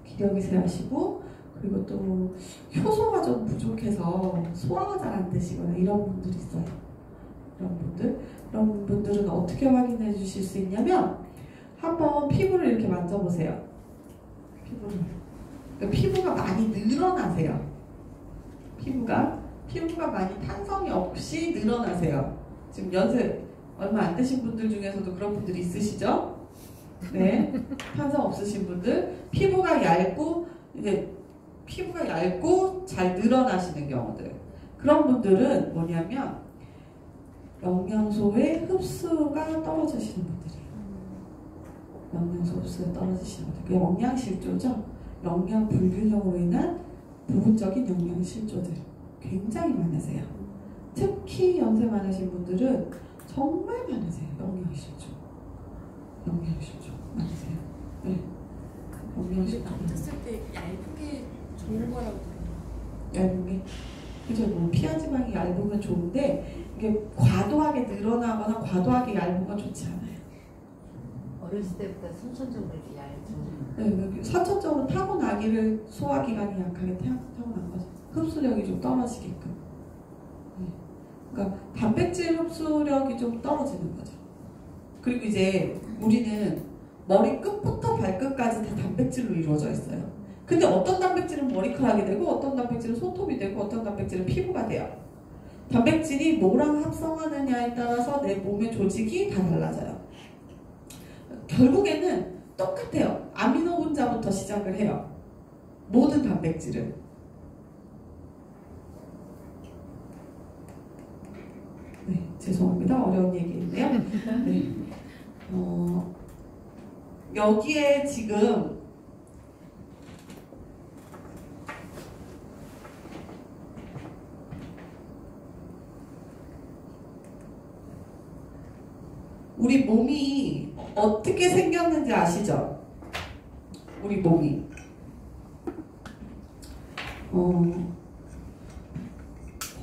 기력이 쇠하시고, 그리고 또 효소가 좀 부족해서 소화가 잘 안 되시거나 이런 분들이 있어요. 이런 분들은 어떻게 확인해 주실 수 있냐면, 한번 피부를 이렇게 만져보세요. 피부가 많이 늘어나세요. 피부가 많이 탄성이 없이 늘어나세요. 지금 연세 얼마 안 되신 분들 중에서도 그런 분들이 있으시죠? 네, 탄성 없으신 분들, 피부가 얇고 잘 늘어나시는 경우들. 그런 분들은 뭐냐면 영양소의 흡수가 떨어지시는 분들이에요. 영양소 흡수가 떨어지시는 분들. 그게 영양실조죠. 영양 불균형으로 인한 부분적인 영양실조들 굉장히 많으세요. 특히 연세 많으신 분들은 정말 많으세요. 영양실조 많으세요. 네. 영양실조. 떴을 때 얇은 게 좋은 거라고 얇은 게 그죠. 뭐 피하지방이 얇으면 좋은데 이게 과도하게 늘어나거나 과도하게 얇은 건 좋지 않아요. 어렸을 때부터 선천적으로 이렇게 얇죠. 네, 선천적으로 타고나기를 소화기관이 약하게 타고난 거죠. 흡수력이 좀 떨어지게끔. 네. 그러니까 단백질 흡수력이 좀 떨어지는 거죠. 그리고 이제 우리는 머리 끝부터 발끝까지 다 단백질로 이루어져 있어요. 근데 어떤 단백질은 머리카락이 되고 어떤 단백질은 손톱이 되고 어떤 단백질은 피부가 돼요. 단백질이 뭐랑 합성하느냐에 따라서 내 몸의 조직이 다 달라져요. 결국에는 똑같아요. 아미노 분자부터 시작을 해요. 모든 단백질은. 네, 죄송합니다. 어려운 얘기인데요. 네. 여기에 지금 우리 몸이 어떻게 생겼는지 아시죠? 우리 몸이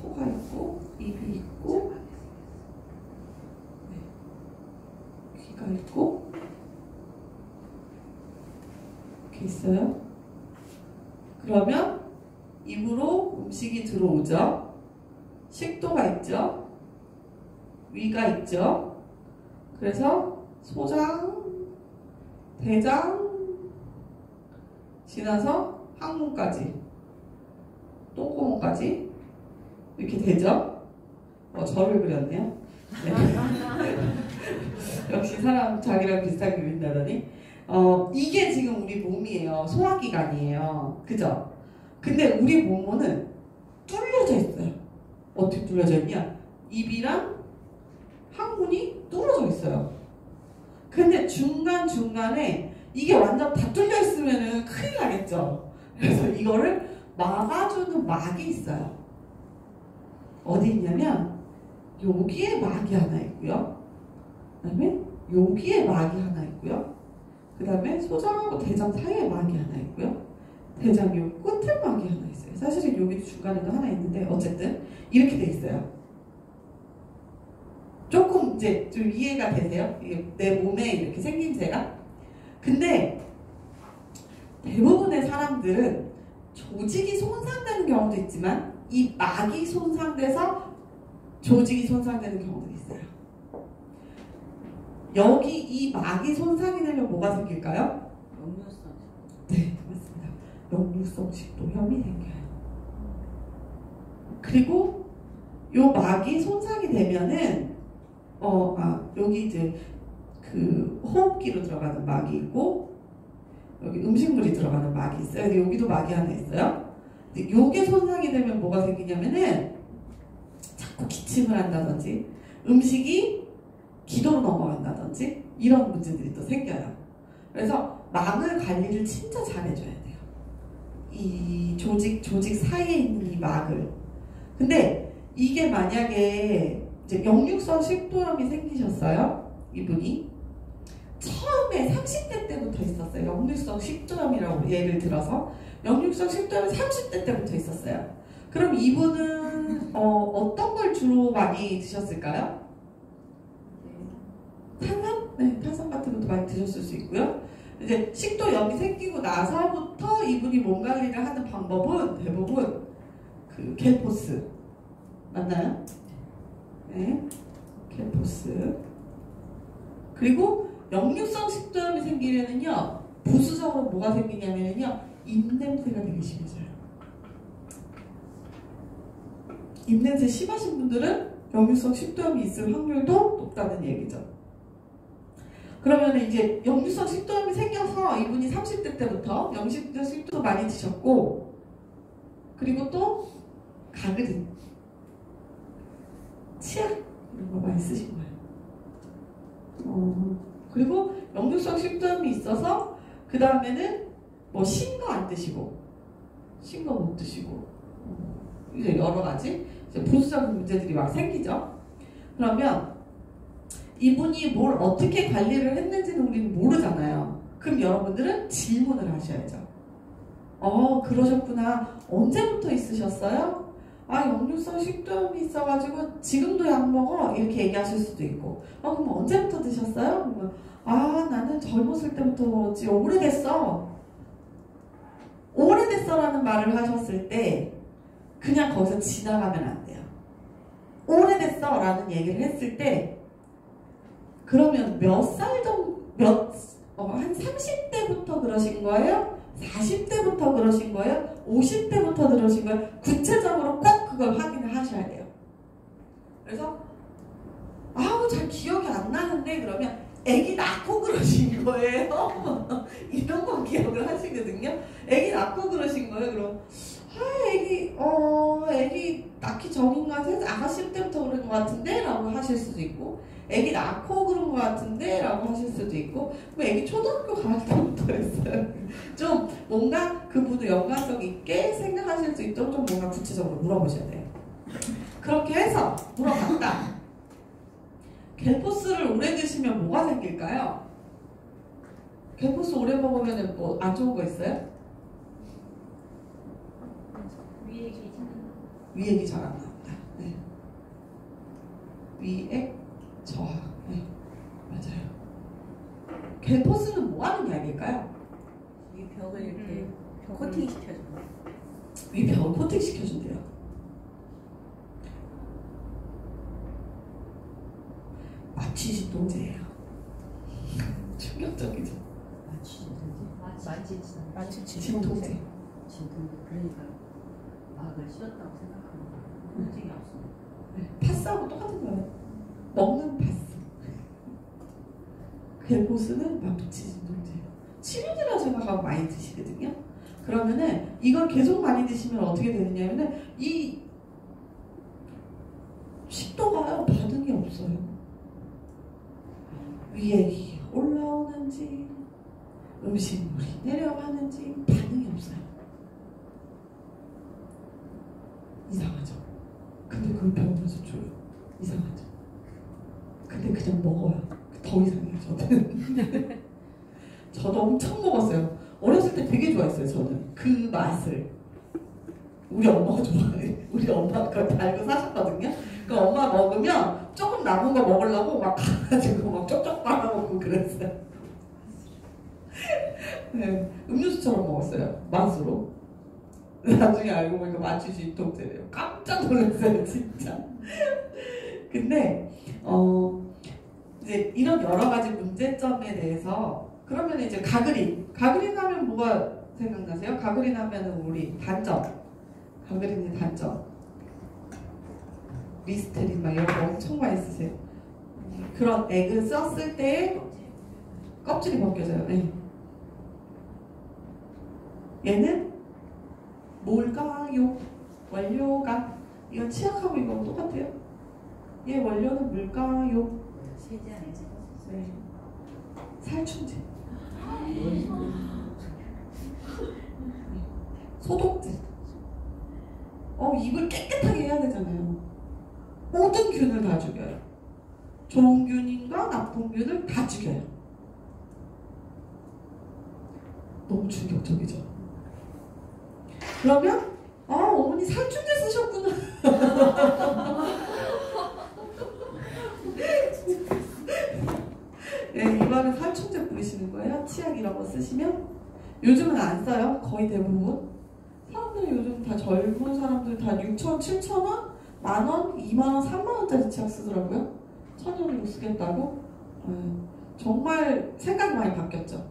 코가 있고 입이 있고 귀가 있고 이렇게 있어요. 그러면 입으로 음식이 들어오죠. 식도가 있죠. 위가 있죠. 그래서 소장, 대장 지나서 항문까지, 똥구멍까지 이렇게 되죠. 저를 그렸네요. 네. 역시 사람 자기랑 비슷하게 그린다더니 이게 지금 우리 몸이에요. 소화기관이에요. 그죠? 근데 우리 몸은 뚫려져 있어요. 어떻게 뚫려져 있냐? 입이랑 항문이 뚫어져 있어요. 근데 중간중간에 이게 완전 다 뚫려 있으면 큰일 나겠죠. 그래서 이거를 막아주는 막이 있어요. 어디 있냐면 여기에 막이 하나 있고요. 그 다음에 여기에 막이 하나 있고요. 그 다음에 소장하고 대장 사이에 막이 하나 있고요. 대장 요 끝에 막이 하나 있어요. 사실은 여기 중간에도 하나 있는데 어쨌든 이렇게 돼 있어요. 조금 이제 좀 이해가 되세요? 이게 내 몸에 이렇게 생김새가? 근데 대부분의 사람들은 조직이 손상되는 경우도 있지만 이 막이 손상돼서 조직이 손상되는 경우도 있어요. 여기 이 막이 손상이 되면 뭐가 생길까요? 역류성. 네, 맞습니다. 역류성 식도염이 생겨요. 그리고 요 막이 손상이 되면은 여기 이제 그 호흡기로 들어가는 막이 있고 여기 음식물이 들어가는 막이 있어요. 근데 여기도 막이 하나 있어요. 근데 요게 손상이 되면 뭐가 생기냐면은 자꾸 기침을 한다든지 음식이 기도로 넘어간다든지 이런 문제들이 또 생겨요. 그래서 막을 관리를 진짜 잘해줘야 돼요. 이 조직 사이에 있는 이 막을. 근데 이게 만약에 이제 역류성 식도염이 생기셨어요. 이분이 처음에 30대 때부터 있었어요. 역류성 식도염이라고 예를 들어서 역류성 식도염이 30대 때부터 있었어요. 그럼 이분은 어떤 걸 주로 많이 드셨을까요? 탄산? 네, 탄산 같은 것도 많이 드셨을 수 있고요. 이제 식도염이 생기고 나서부터 이분이 몸 관리를 하는 방법은 대부분 그 겔포스 맞나요? 네, 겔포스. 그리고 역류성 식도염이 생기면은요 부수적으로 뭐가 생기냐면요 입냄새가 되게 심해져요. 입냄새 심하신 분들은 역류성 식도염이 있을 확률도 높다는 얘기죠. 그러면 이제 역류성 식도염이 생겨서 이분이 30대 때부터 역류성 식도 많이 드셨고, 그리고 또 가그린, 치약 이런 거 많이 쓰신 거예요. 그리고 역류성 식도염이 있어서 그 다음에는 뭐 신 거 안 드시고, 신 거 못 드시고, 이제 여러 가지 이제 보수적인 문제들이 막 생기죠. 그러면 이분이 뭘 어떻게 관리를 했는지는 우리는 모르잖아요. 그럼 여러분들은 질문을 하셔야죠. 그러셨구나. 언제부터 있으셨어요? 역류성 식도염이 있어가지고 지금도 약 먹어? 이렇게 얘기하실 수도 있고, 그럼 언제부터 드셨어요? 그러면 나는 젊었을 때부터 먹었지. 오래됐어. 오래됐어라는 말을 하셨을 때 그냥 거기서 지나가면 안 돼요. 오래됐어라는 얘기를 했을 때 그러면 몇 살 정도, 한 30대부터 그러신 거예요? 40대부터 그러신 거예요? 50대부터 그러신 거예요? 구체적으로 꼭 그걸 확인을 하셔야 돼요. 그래서 잘 기억이 안 나는데 그러면 애기 낳고 그러신 거예요? 이런 건 기억을 하시거든요. 애기 낳고 그러신 거예요? 그럼 애기 낳기 전인가 아가씨 때부터 그런 것 같은데? 라고 하실 수도 있고, 애기 낳고 그런 것 같은데? 라고 하실 수도 있고, 그럼 애기 초등학교 갈 때부터 했어요. 좀 뭔가 그분도 연관성 있게 생각하실 수 있도록 좀 뭔가 구체적으로 물어보셔야 돼요. 그렇게 해서 물어봤다. 갤포스를 오래 드시면 뭐가 생길까요? 갤포스 오래 먹으면 뭐 안 좋은 거 있어요? 위액이 잘 안 나온다. 네. 위액 저하. 네. 맞아요. 갤포스는 뭐 하는 약일까요? 이 벽을 이렇게 코팅 시켜줘. 위벽을 코팅 시켜준대요. 마취 진통제예요. 충격적이죠. 마취 진통제. 그러니까 막을 씌웠다고 생각하면 문제가 없습니다. 파스하고 똑같은 거예요. 먹는 파스. 갤포스는 마취 진통제예요. 치료제라고 생각하고 많이 드시거든요. 그러면은 이걸 계속 많이 드시면 어떻게 되느냐면은 이 식도가요 반응이 없어요. 위액이 올라오는지 음식물이 내려가는지 반응이 없어요. 이상하죠. 근데 그걸 병원에서 줘요. 이상하죠. 근데 그냥 먹어요. 더 이상해요. 저는. 저도 엄청 먹었어요. 어렸을 때 되게 좋아했어요. 저는 그 맛을. 우리 엄마가 좋아해. 우리 엄마가 그걸 달고 사셨거든요. 그 엄마 먹으면 조금 남은 거 먹으려고 막 가가지고 막 쪽쪽 빨아먹고 그랬어요. 네, 음료수처럼 먹었어요. 맛으로. 나중에 알고 보니까 마취 진통제래요. 깜짝 놀랐어요, 진짜. 근데 이제 이런 여러 가지 문제점에 대해서 그러면 이제 가그린 하면 뭐가 생각나세요? 가그린 하면은 우리 단점. 가그린의 단점. 리스테린 막 이런 거 엄청 많이 쓰세요. 그런 액을 썼을 때 껍질이 벗겨져요. 네. 얘는 뭘까요? 원료가 이거 치약하고 이거 똑같아요? 얘 원료는 뭘까요? 세제 안에서 네. 살충제. 소독제. 입을 깨끗하게 해야 되잖아요. 모든 균을 다 죽여요. 좋은 균인가 나쁜 균을 다 죽여요. 너무 충격적이죠. 그러면 어머니 살충제 쓰셨구나. 네, 입안에 살충제 뿌리시는 거예요. 치약 이런 거 쓰시면 요즘은 안 써요. 거의 대부분. 사람들이 요즘 다 젊은 사람들 다 6,000원, 7,000원, 만원, 2만원, 3만원짜리 치약 쓰더라고요. 1,000원으로 쓰겠다고. 정말 생각이 많이 바뀌었죠.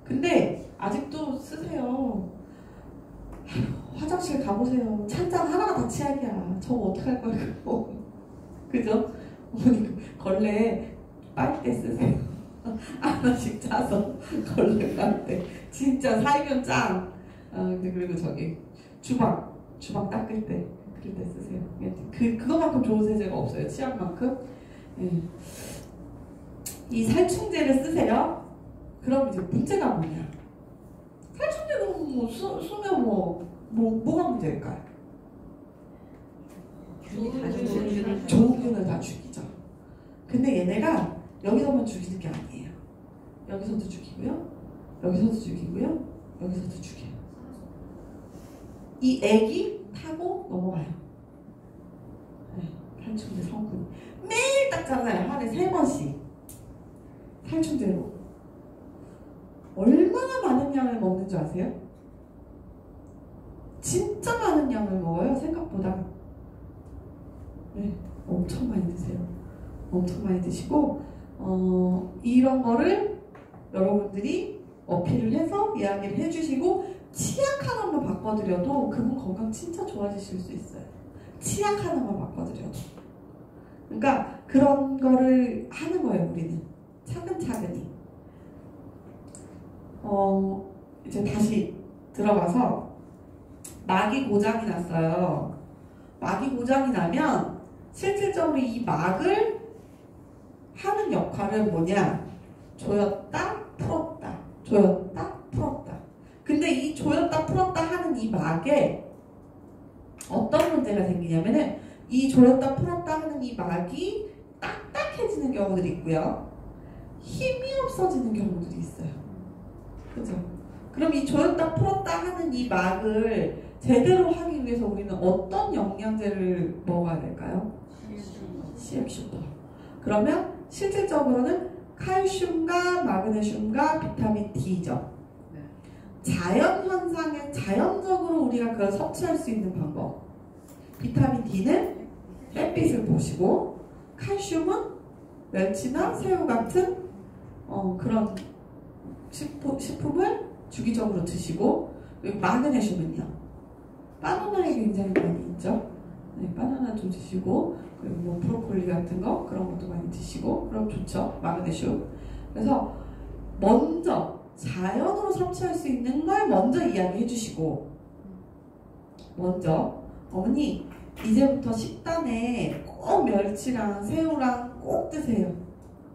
근데 아직도 쓰세요. 화장실 가보세요. 찬장 하나가 다 치약이야. 저거 어떡할 거야 그거. 그죠? 어머니 걸레 빨대 쓰세요. 하나씩 짜서 걸레 빨대. 진짜 살면 짱. 근데 그리고 저기 주방 닦을 때 그럴 때 쓰세요. 그거만큼 좋은 세제가 없어요. 치약만큼. 예. 이 살충제를 쓰세요. 그럼 이제 문제가 뭐냐? 살충제로 뭐 쓰면 뭐가 문제일까요? 좋은 균을 다 죽이죠. 근데 얘네가 여기서만 죽이는 게 아니에요. 여기서도 죽이고요. 여기서도 죽이고요. 여기서도 죽여요. 이 액이 타고 넘어가요. 네, 살충제 성분 매일 닦잖아요. 하루에 3번씩 살충제로. 얼마나 많은 양을 먹는 줄 아세요? 진짜 많은 양을 먹어요. 생각보다. 네, 엄청 많이 드세요. 엄청 많이 드시고 이런 거를 여러분들이 어필을 해서 이야기를 해주시고 치약 하나만 바꿔드려도 그분 건강 진짜 좋아지실 수 있어요. 치약 하나만 바꿔드려도. 그러니까 그런 거를 하는 거예요. 우리는 차근차근히. 이제 다시 들어가서 막이 고장이 났어요. 막이 고장이 나면 실질적으로 이 막을 하는 역할은 뭐냐? 조였다, 풀었다. 조였다, 풀었다. 근데 이 조였다, 풀었다 하는 이 막에 어떤 문제가 생기냐면은 이 조였다, 풀었다 하는 이 막이 딱딱해지는 경우들이 있고요. 힘이 없어지는 경우들이 있어요. 그죠? 그럼 이 조였다, 풀었다 하는 이 막을 제대로 하기 위해서 우리는 어떤 영양제를 먹어야 될까요? CF-슈퍼. 그러면 실질적으로는 칼슘과 마그네슘과 비타민 D죠. 자연 현상에 자연적으로 우리가 그걸 섭취할 수 있는 방법. 비타민 D는 햇빛을 보시고, 칼슘은 멸치나 새우 같은 그런 식품을 주기적으로 드시고, 그리고 마그네슘은요. 바나나에 굉장히 많이 있죠. 네, 바나나 좀 드시고, 그리고 뭐 브로콜리 같은 거 그런 것도 많이 드시고, 그럼 좋죠. 마그네슘. 그래서 먼저 자연으로 섭취할 수 있는 걸 먼저 이야기해 주시고, 먼저 어머니 이제부터 식단에 꼭 멸치랑 새우랑 꼭 드세요.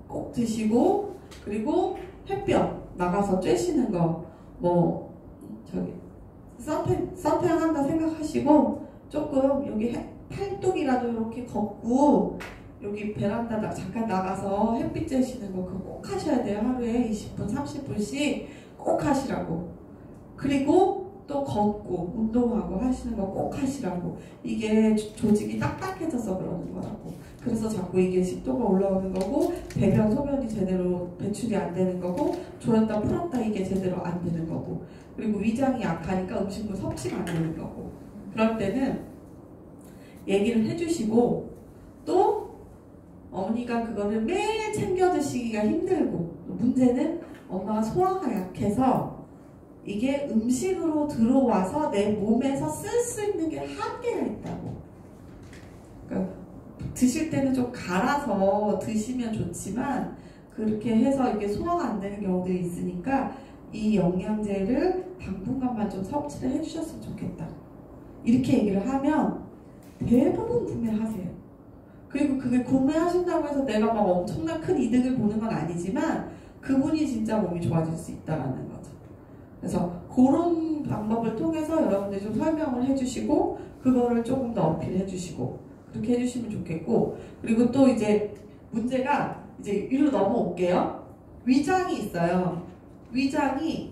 꼭 드시고, 그리고 햇볕 나가서 쬐시는 거 뭐 저기 선탠 한다 생각하시고 조금 여기 팔뚝이라도 이렇게 걷고 여기 베란다 잠깐 나가서 햇빛 쬐시는 거 그거 꼭 하셔야 돼요. 하루에 20분 30분씩 꼭 하시라고. 그리고 또 걷고 운동하고 하시는 거 꼭 하시라고. 이게 조직이 딱딱해져서 그러는 거라고. 그래서 자꾸 이게 식도가 올라오는 거고, 배변 소변이 제대로 배출이 안 되는 거고, 조였다 풀었다 이게 제대로 안 되는 거고, 그리고 위장이 약하니까 음식물 섭취가 안 되는 거고. 그럴 때는 얘기를 해주시고, 또 어머니가 그거를 매일 챙겨 드시기가 힘들고, 문제는 엄마가 소화가 약해서 이게 음식으로 들어와서 내 몸에서 쓸 수 있는 게 한계가 있다고. 그러니까 드실 때는 좀 갈아서 드시면 좋지만 그렇게 해서 이게 소화가 안 되는 경우들이 있으니까 이 영양제를 당분간만 좀 섭취를 해주셨으면 좋겠다. 이렇게 얘기를 하면 대부분 구매하세요. 그리고 그게 구매하신다고 해서 내가 막 엄청난 큰 이득을 보는 건 아니지만 그분이 진짜 몸이 좋아질 수 있다는 거죠. 그래서 그런 방법을 통해서 여러분들이 좀 설명을 해주시고 그거를 조금 더 어필해 주시고 그렇게 해주시면 좋겠고, 그리고 또 이제 문제가 이제 위로 넘어올게요. 위장이 있어요. 위장이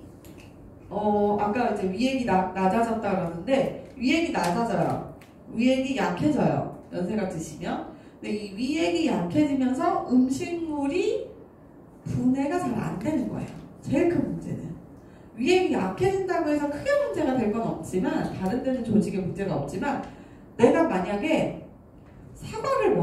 아까 이제 위액이 낮아졌다 그러는데 위액이 낮아져요. 위액이 약해져요. 연세가 드시면. 근데 이 위액이 약해지면서 음식물이 분해가 잘 안 되는 거예요. 제일 큰 문제는. 위액이 약해진다고 해서 크게 문제가 될 건 없지만, 다른 데는 조직에 문제가 없지만, 내가 만약에 사과를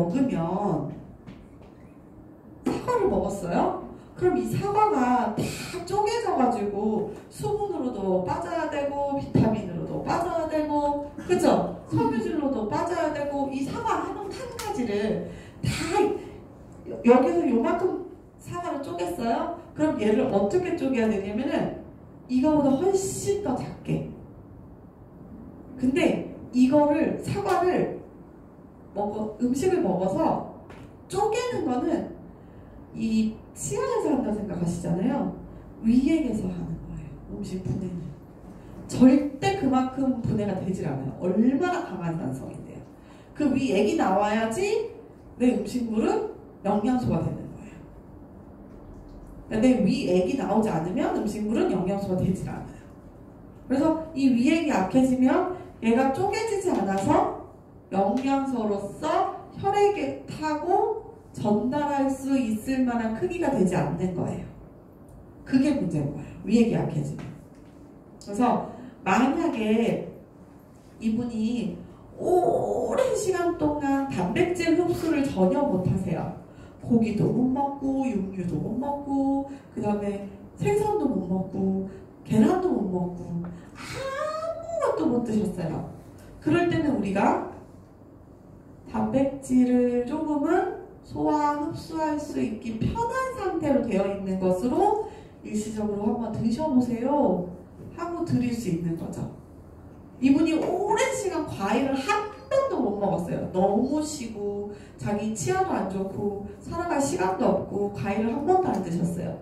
먹었어요? 그럼 이 사과가 다 쪼개져가지고 수분으로도 빠져야 되고 비타민으로도 빠져야 되고 그죠? 섬유질로도 빠져야 되고 이 사과 한 가지를 다 여기서 요만큼 사과를 쪼갰어요? 그럼 얘를 어떻게 쪼개야 되냐면은 이거보다 훨씬 더 작게. 근데 이거를 사과를 음식을 먹어서 쪼개는 거는 이 치아에서 한다고 생각하시잖아요. 위액에서 하는 거예요. 음식 분해는 절대 그만큼 분해가 되질 않아요. 얼마나 강한 산성인데요. 그 위액이 나와야지 내 음식물은 영양소가 되는 거예요. 내 위액이 나오지 않으면 음식물은 영양소가 되질 않아요. 그래서 이 위액이 약해지면 얘가 쪼개지지 않아서 영양소로서 혈액에 타고 전달할 수 있을 만한 크기가 되지 않는 거예요. 그게 문제인 거예요. 위액이 약해지면. 그래서 만약에 이분이 오랜 시간 동안 단백질 흡수를 전혀 못하세요. 고기도 못 먹고 육류도 못 먹고 그 다음에 생선도 못 먹고 계란도 못 먹고 아무것도 못 드셨어요. 그럴 때는 우리가 단백질을 조금은 소화, 흡수할 수 있기 편한 상태로 되어 있는 것으로 일시적으로 한번 드셔보세요 하고 드릴 수 있는 거죠. 이분이 오랜 시간 과일을 한 번도 못 먹었어요. 너무 쉬고 자기 치아도 안 좋고 살아갈 시간도 없고 과일을 한 번도 안 드셨어요.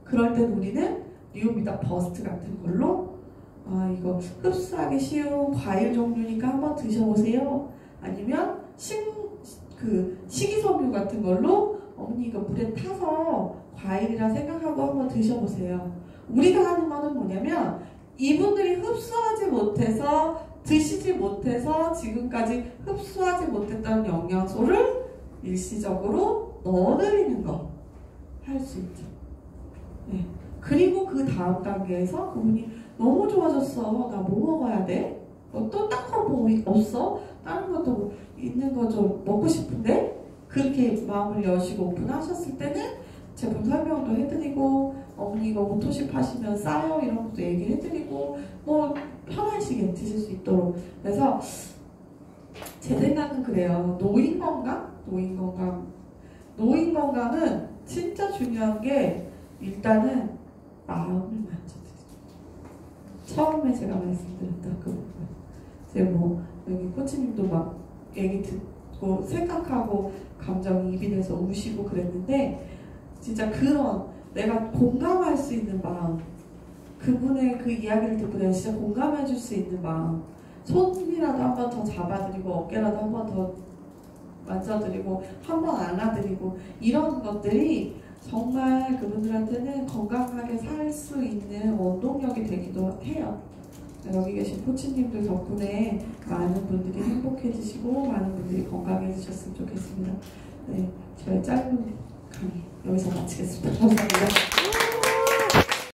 그럴 땐 우리는 리오미다 버스트 같은 걸로 이거 흡수하기 쉬운 과일 종류니까 한번 드셔보세요. 아니면 식이섬유 같은 걸로 어머니 이거 물에 타서 과일이라 생각하고 한번 드셔보세요. 우리가 하는 거는 뭐냐면 이분들이 흡수하지 못해서 드시지 못해서 지금까지 흡수하지 못했던 영양소를 일시적으로 넣어드리는 거 할 수 있죠. 네. 그리고 그 다음 단계에서 그분이 너무 좋아졌어. 나 뭐 먹어야 돼? 또 딴 거 뭐 없어? 다른 것도 있는 거 좀 먹고 싶은데? 그렇게 마음을 여시고 오픈하셨을 때는 제품 설명도 해드리고 어머니 이거 오토십 하시면 싸요 이런 것도 얘기해드리고 뭐 편하시게 드실 수 있도록. 그래서 제 생각은 그래요. 노인 건강은 진짜 중요한 게 일단은 마음을 만져드리죠. 처음에 제가 말씀드렸던 그 부분. 제가 여기 코치님도 막 얘기 듣고 생각하고 감정이 입이 돼서 우시고 그랬는데 진짜 그런 내가 공감할 수 있는 마음, 그분의 그 이야기를 듣고 내가 진짜 공감해 줄 수 있는 마음, 손이라도 한 번 더 잡아드리고 어깨라도 한 번 더 만져드리고 한 번 안아드리고 이런 것들이 정말 그분들한테는 건강하게 살 수 있는 원동력이 되기도 해요. 여기 계신 코치님들 덕분에 많은 분들이 행복해지시고 많은 분들이 건강해지셨으면 좋겠습니다. 네, 저의 짧은 강의 여기서 마치겠습니다. 감사합니다.